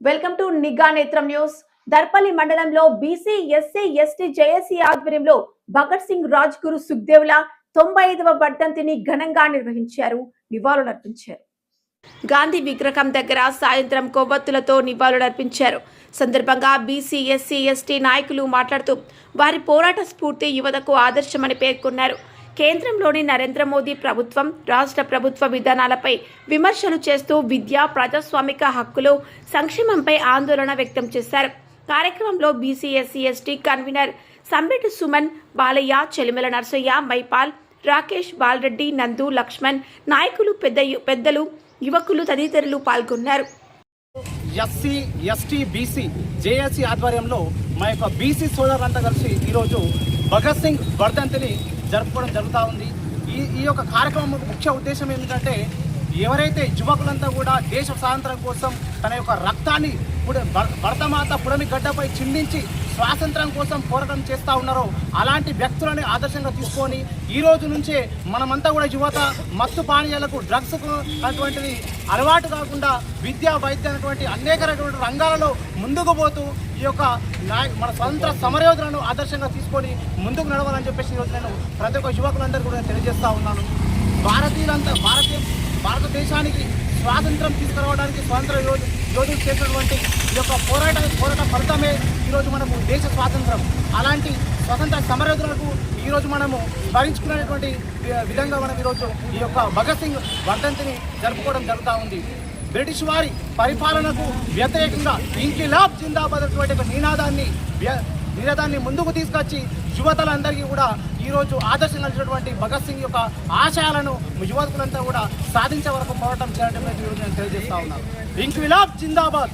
Welcome to నిఘా నేత్రం news. Darpalli మండలంలో బీసీ ఎస్సీ ఎస్టీ జేఏసీ ఆధ్వర్యంలో భగత్ సింగ్ రాజ్ గురు సుఖ్దేవ్ల 95వ వర్ధంతిని ఘనంగా నిర్వహించారు, నివాళులర్పించారు. గాంధీ విగ్రహం దగ్గర సాయంత్రం కొవ్వొత్తులతో నివాళులర్పించారు. సందర్భంగా బీసీ ఎస్సీ ఎస్టీ నాయకులు మాట్లాడుతూ వారి పోరాట స్ఫూర్తి యువతకు ఆదర్శమని పేర్కొన్నారు. కేంద్రంలోని నరేంద్ర మోదీ ప్రభుత్వం రాష్ట్ర ప్రభుత్వ విధానాలపై విమర్శలు చేస్తూ విద్య, ప్రజాస్వామిక హక్కులు, సంక్షేమంపై ఆందోళన వ్యక్తం చేశారు. కార్యక్రమంలో BC SC ST convener Sambeti Suman, Balayya, Chelimela Narsayya, Maipal, Rakesh, Balareddy, Nandu, Lakshman, నాయకులు, పెద్దలు, యువకులు తదితరులు పాల్గొన్నారు. ఎస్సీ ఎస్టీ బీసీ జేఏసీ ఆధ్వర్యంలో మా యొక్క బీసీ సోదరులంతా కలిసి ఈరోజు భగత్ సింగ్ వర్ధంతిని జరుపుకోవడం జరుగుతూ ఉంది. ఈ యొక్క కార్యక్రమం ముఖ్య ఉద్దేశం ఏమిటంటే, ఎవరైతే యువకులంతా కూడా దేశ స్వాతంత్రం కోసం తన యొక్క రక్తాన్ని భరతమాత పుడమి గడ్డపై చిందించి స్వాతంత్రం కోసం పోరాటం చేస్తూ ఉన్నారో అలాంటి వ్యక్తులని ఆదర్శంగా తీసుకొని ఈ రోజు నుంచే మనమంతా కూడా యువత మత్తు పానీయాలకు, డ్రగ్స్కు అటువంటిది అలవాటు కాకుండా విద్యా, వైద్య అనేటువంటి అనేక రకమైన రంగాలలో ముందుకు పోతూ ఈ యొక్క మన స్వతంత్ర సమరయోధులను ఆదర్శంగా తీసుకొని ముందుకు నడవాలని చెప్పేసి ఈరోజు నేను ప్రతి ఒక్క యువకులందరూ కూడా తెలియజేస్తూ ఉన్నాను. భారతదేశానికి స్వాతంత్రం తీసుకురావడానికి స్వాతంత్ర యోధులు చేసినటువంటి ఈ యొక్క పోరాట ఫలితమే ఈరోజు మనము దేశ స్వాతంత్రం. అలాంటి స్వతంత్ర సమరయోధులకు ఈరోజు మనము స్మరించుకునేటువంటి విధంగా మనం ఈరోజు ఈ యొక్క భగత్ సింగ్ వర్ధంతిని జరుపుకోవడం జరుగుతూ ఉంది. బ్రిటిష్ వారి పరిపాలనకు వ్యతిరేకంగా ఇంకిలాబ్ జిందాబాద్ అటువంటి నినాదాన్ని ముందుకు తీసుకొచ్చి యువతలందరికీ కూడా ఈరోజు ఆదర్శంగా నిలిచినటువంటి భగత్ సింగ్ యొక్క ఆశయాలను యువకులంతా కూడా సాధించే వరకు పోరాటం చేయడం నేను తెలియజేస్తా ఉన్నాను. ఇంకిలాబ్ జిందాబాద్.